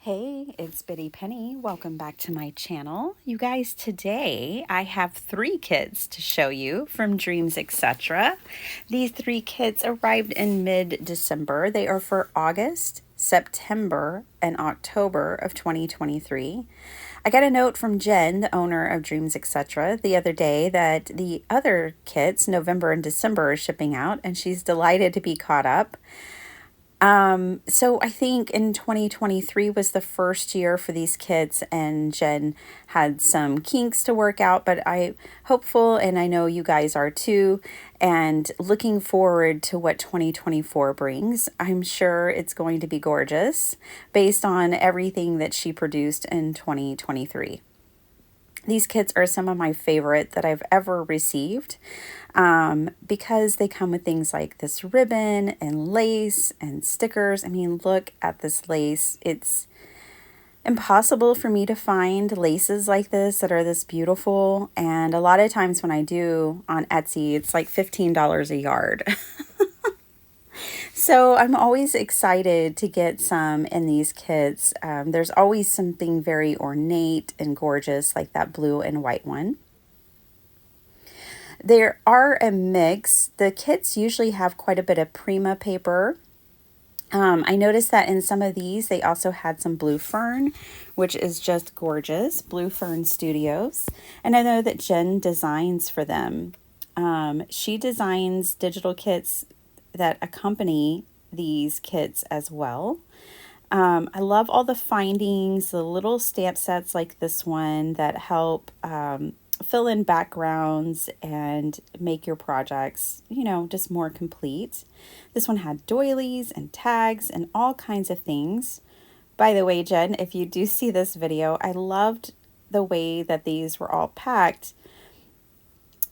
Hey, it's Biddy Penny. Welcome back to my channel. You guys, today I have 3 kits to show you from DREAMZ Etc. These 3 kits arrived in mid-December. They are for August, September, and October of 2023. I got a note from Jen, the owner of DREAMZ Etc, the other day that the other kits, November and December, are shipping out, and she's delighted to be caught up. So I think in 2023 was the first year for these kits, and Jen had some kinks to work out, but I'm hopeful, and I know you guys are too, and looking forward to what 2024 brings. I'm sure it's going to be gorgeous based on everything that she produced in 2023. These kits are some of my favorite that I've ever received because they come with things like this ribbon and lace and stickers. I mean, look at this lace. It's impossible for me to find laces like this that are this beautiful. And a lot of times when I do on Etsy, it's like $15 a yard. So I'm always excited to get some in these kits. There's always something very ornate and gorgeous like that blue and white one. There are a mix. The kits usually have quite a bit of Prima paper. I noticed that in some of these, they also had some Blue Fern, which is just gorgeous. Blue Fern Studios. And I know that Jen designs for them. She designs digital kits that accompany these kits as well. I love all the findings, the little stamp sets like this one that help fill in backgrounds and make your projects, just more complete. This one had doilies and tags and all kinds of things. By the way, Jen, if you do see this video, I loved the way that these were all packed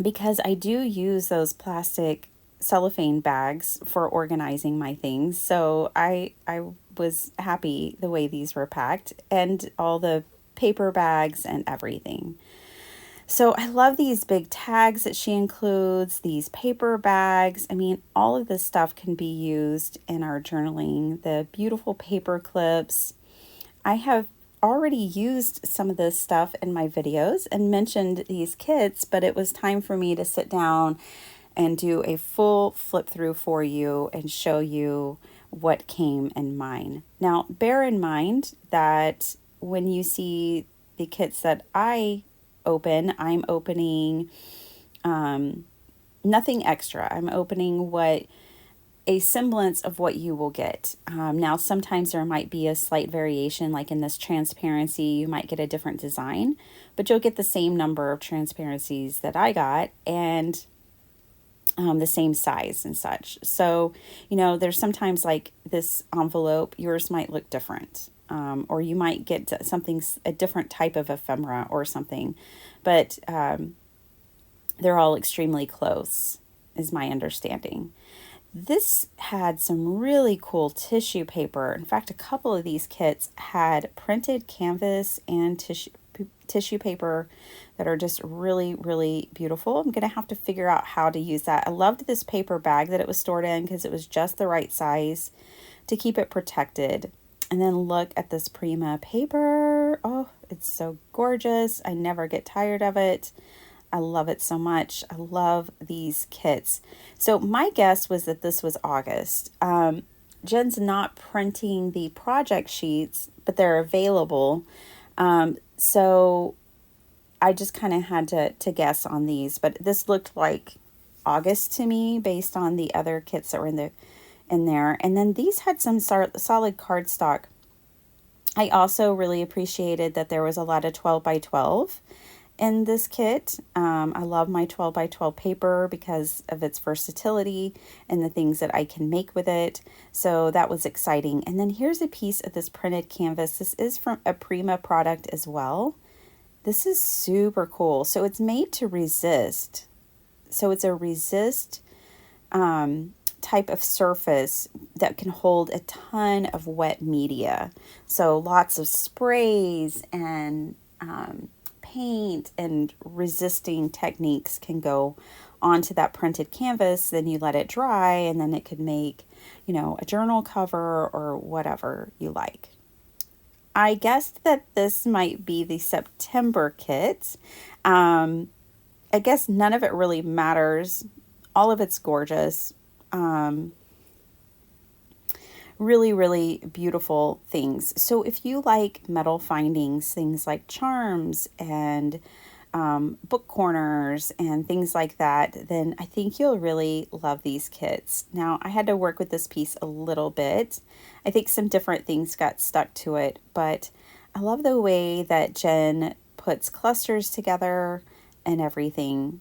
because I do use those plastic cellophane bags for organizing my things. So I was happy the way these were packed and all the paper bags and everything. So I love these big tags that she includes, these paper bags. I mean, all of this stuff can be used in our journaling. The beautiful paper clips. I have already used some of this stuff in my videos and mentioned these kits, but it was time for me to sit down and do a full flip through for you and show you what came in mine. Now, bear in mind that when you see the kits that I'm opening nothing extra. I'm opening a semblance of what you will get. Now, sometimes there might be a slight variation, like in this transparency, you might get a different design, but you'll get the same number of transparencies that I got and the same size and such. So, there's sometimes like this envelope, yours might look different. Or you might get a different type of ephemera or something, but they're all extremely close, is my understanding. This had some really cool tissue paper. In fact, a couple of these kits had printed canvas and tissue paper that are just really, really beautiful. I'm going to have to figure out how to use that. I loved this paper bag that it was stored in because it was just the right size to keep it protected. And then look at this Prima paper. Oh, it's so gorgeous. I never get tired of it. I love it so much. I love these kits. So my guess was that this was August. Jen's not printing the project sheets, but they're available. So I just kind of had to guess on these. But this looked like August to me based on the other kits that were in there. And then these had some solid cardstock. I also really appreciated that there was a lot of 12 by 12 in this kit. I love my 12 by 12 paper because of its versatility and the things that I can make with it. So that was exciting. And then here's a piece of this printed canvas. This is from a Prima product as well. This is super cool. So it's made to resist. So it's a resist type of surface that can hold a ton of wet media. So lots of sprays and paint and resisting techniques can go onto that printed canvas. Then you let it dry and then it could make, a journal cover or whatever you like. I guessed that this might be the September kit. Um, I guess none of it really matters. All of it's gorgeous. Um, really, really beautiful things. So if you like metal findings, things like charms and book corners and things like that, then I think you'll really love these kits. Now, I had to work with this piece a little bit. I think some different things got stuck to it, but I love the way that Jen puts clusters together and everything.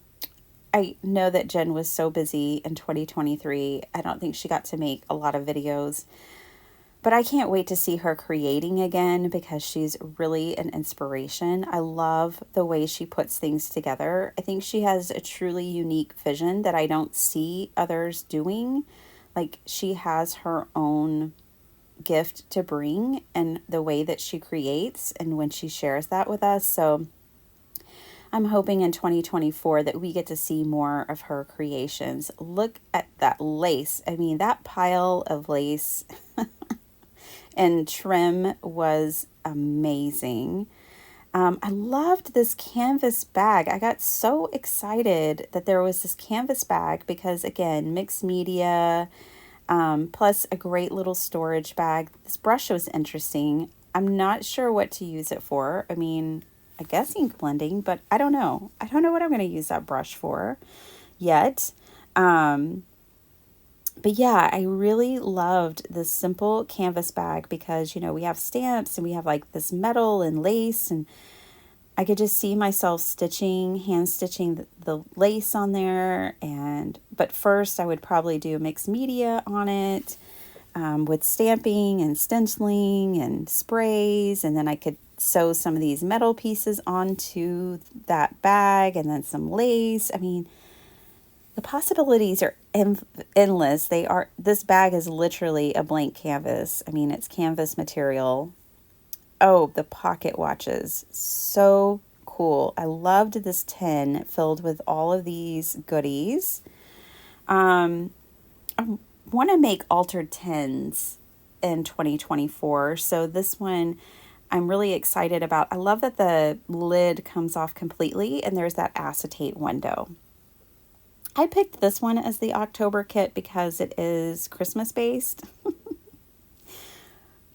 I know that Jen was so busy in 2023. I don't think she got to make a lot of videos, but I can't wait to see her creating again because she's really an inspiration. I love the way she puts things together. I think she has a truly unique vision that I don't see others doing. Like, she has her own gift to bring and the way that she creates and when she shares that with us. So I'm hoping in 2024 that we get to see more of her creations. Look at that lace. I mean, that pile of lace and trim was amazing. I loved this canvas bag. I got so excited that there was this canvas bag because, again, mixed media, plus a great little storage bag. This brush was interesting. I'm not sure what to use it for. I mean, I guess ink blending, but I don't know. I don't know what I'm going to use that brush for yet. But yeah, I really loved this simple canvas bag because, we have stamps and we have like this metal and lace, and I could just see myself hand stitching the lace on there. But first I would probably do mixed media on it, with stamping and stenciling and sprays. And then I could sew some of these metal pieces onto that bag and then some lace. I mean, the possibilities are endless. This bag is literally a blank canvas. I mean, it's canvas material. Oh, the pocket watches. So cool. I loved this tin filled with all of these goodies. I want to make altered tins in 2024. So this one I'm really excited about. I love that the lid comes off completely and there's that acetate window. I picked this one as the October kit because it is Christmas based.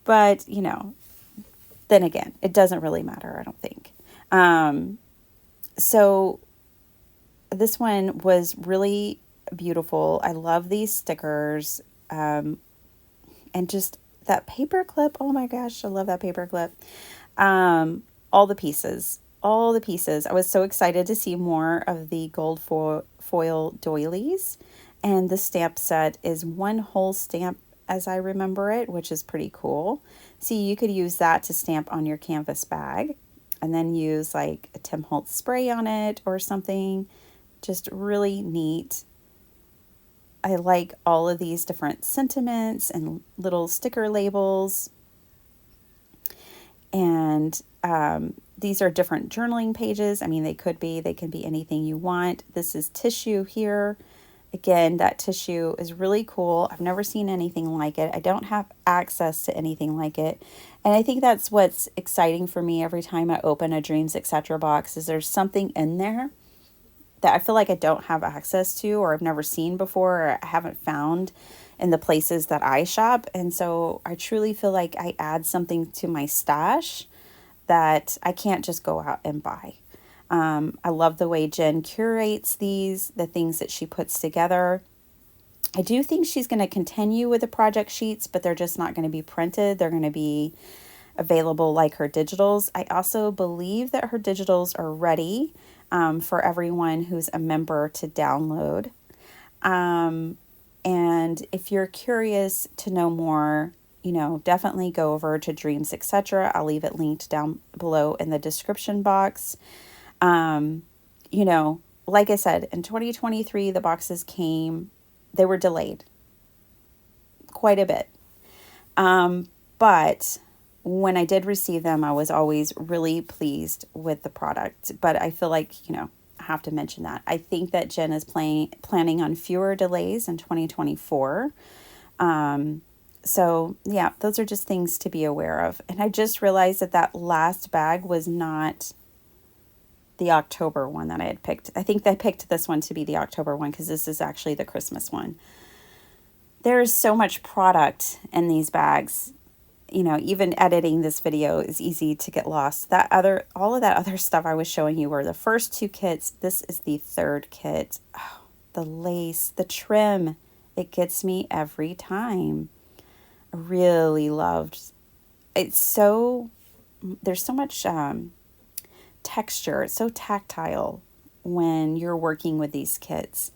But, then again, it doesn't really matter, I don't think. So this one was really beautiful. I love these stickers. And just that paper clip. Oh my gosh, I love that paper clip. All the pieces. All the pieces. I was so excited to see more of the gold foil doilies. And the stamp set is one whole stamp as I remember it, which is pretty cool. See, you could use that to stamp on your canvas bag and then use like a Tim Holtz spray on it or something. Just really neat. I like all of these different sentiments and little sticker labels. And these are different journaling pages. I mean, they can be anything you want. This is tissue here. Again, that tissue is really cool. I've never seen anything like it. I don't have access to anything like it. And I think that's what's exciting for me every time I open a DREAMZ Etc box is there's something in there that I feel like I don't have access to or I've never seen before or I haven't found in the places that I shop. And so I truly feel like I add something to my stash that I can't just go out and buy. I love the way Jen curates the things that she puts together. I do think she's going to continue with the project sheets, but they're just not going to be printed. They're going to be available like her digitals. I also believe that her digitals are ready for everyone who's a member to download. And if you're curious to know more, definitely go over to DREAMZ Etc. I'll leave it linked down below in the description box. Like I said, in 2023, the boxes they were delayed quite a bit. But when I did receive them, I was always really pleased with the product. But I feel like, I have to mention that. I think that Jen is planning on fewer delays in 2024. So yeah, those are just things to be aware of. And I just realized that that last bag was not the October one that I had picked. I think I picked this one to be the October one because this is actually the Christmas one. There is so much product in these bags. You know, even editing this video is easy to get lost. All of that other stuff I was showing you were the first two kits. This is the third kit. Oh, the lace, the trim, it gets me every time. I really loved. It's so, there's so much texture. It's so tactile when you're working with these kits.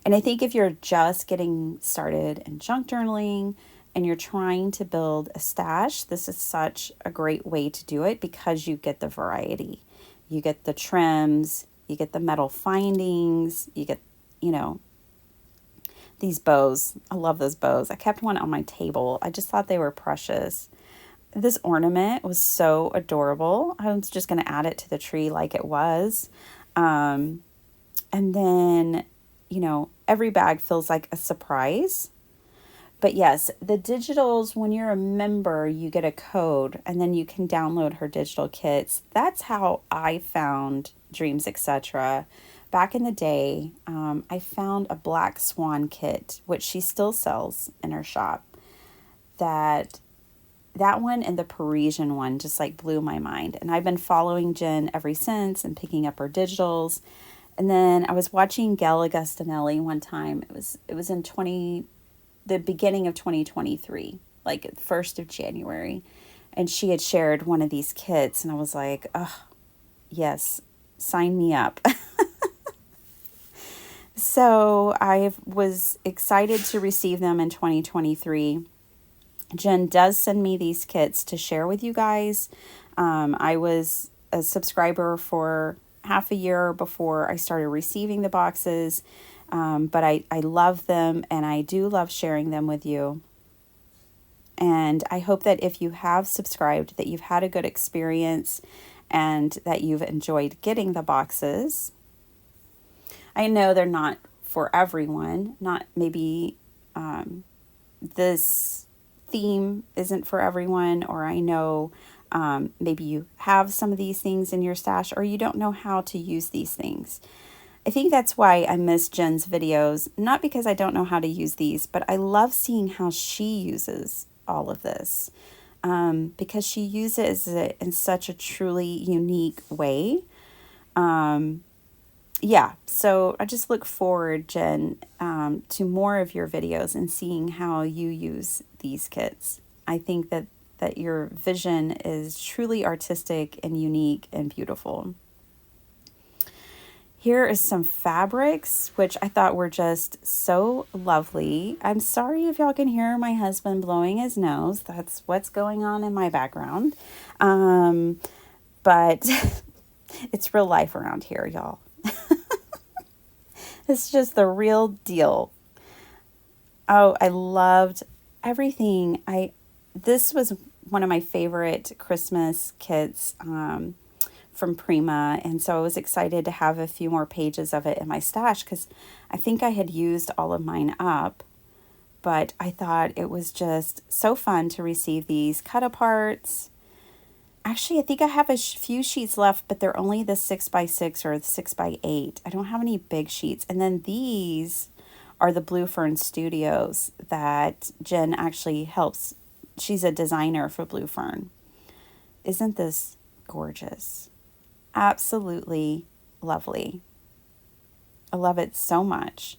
And I think if you're just getting started in junk journaling and you're trying to build a stash, this is such a great way to do it because you get the variety. You get the trims, you get the metal findings, you get, you know, these bows. I love those bows. I kept one on my table. I just thought they were precious. This ornament was so adorable. I was just going to add it to the tree like it was. And then, you know, every bag feels like a surprise. But yes, the digitals, when you're a member, you get a code and then you can download her digital kits. That's how I found DREAMZ Etc. Back in the day, I found a Black Swan kit, which she still sells in her shop. That one and the Parisian one just like blew my mind. And I've been following Jen ever since and picking up her digitals. And then I was watching Gail Augustinelli one time. It was in the beginning of 2023, like 1st of January. And she had shared one of these kits and I was like, oh, yes, sign me up. So I was excited to receive them in 2023. Jen does send me these kits to share with you guys. I was a subscriber for half a year before I started receiving the boxes. But I love them and I do love sharing them with you. And I hope that if you have subscribed, that you've had a good experience and that you've enjoyed getting the boxes. I know they're not for everyone. Not maybe this theme isn't for everyone, or I know maybe you have some of these things in your stash or you don't know how to use these things. I think that's why I miss Jen's videos, not because I don't know how to use these, but I love seeing how she uses all of this because she uses it in such a truly unique way. Yeah, so I just look forward, Jen, to more of your videos and seeing how you use these kits. I think that your vision is truly artistic and unique and beautiful. Here is some fabrics, which I thought were just so lovely. I'm sorry if y'all can hear my husband blowing his nose. That's what's going on in my background. But it's real life around here, y'all. It's just the real deal. Oh, I loved everything. This was one of my favorite Christmas kits from Prima, and so I was excited to have a few more pages of it in my stash because I think I had used all of mine up, but I thought it was just so fun to receive these cut aparts. Actually, I think I have a few sheets left, but they're only the 6x6 or the 6x8. I don't have any big sheets. And then these are the Blue Fern Studios that Jen actually helps. She's a designer for Blue Fern. Isn't this gorgeous? Absolutely lovely. I love it so much.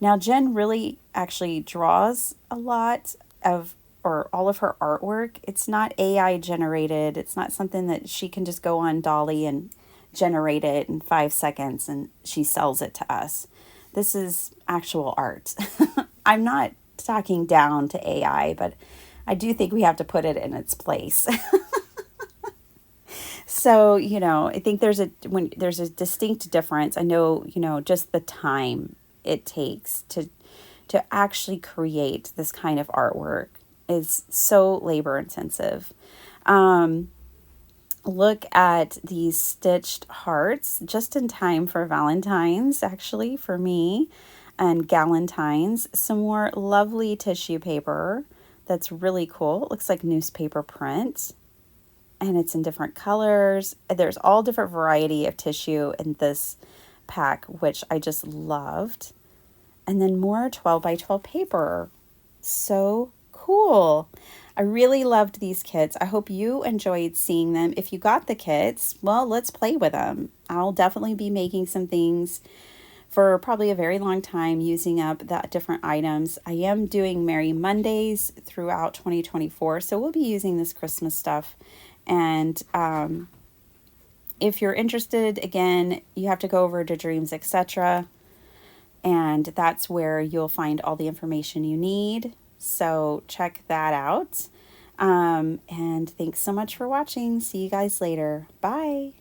Now, Jen really actually draws a lot of, or all of her artwork. It's not AI generated. It's not something that she can just go on Dolly and generate it in 5 seconds and she sells it to us. This is actual art. I'm not talking down to AI, but I do think we have to put it in its place. So, I think there's a distinct difference. I know, just the time it takes to actually create this kind of artwork is so labor intensive. Look at these stitched hearts just in time for Valentine's, actually, for me, and Galentine's. Some more lovely tissue paper. that's really cool. It looks like newspaper print, and it's in different colors. There's all different variety of tissue in this pack, which I just loved. And then more 12 by 12 paper. So cool. I really loved these kits. I hope you enjoyed seeing them. If you got the kits, well, let's play with them. I'll definitely be making some things for probably a very long time using up that different items. I am doing Merry Mondays throughout 2024, so we'll be using this Christmas stuff. And if you're interested, again, you have to go over to DREAMZ Etc, and that's where you'll find all the information you need. So check that out. And thanks so much for watching. See you guys later. Bye.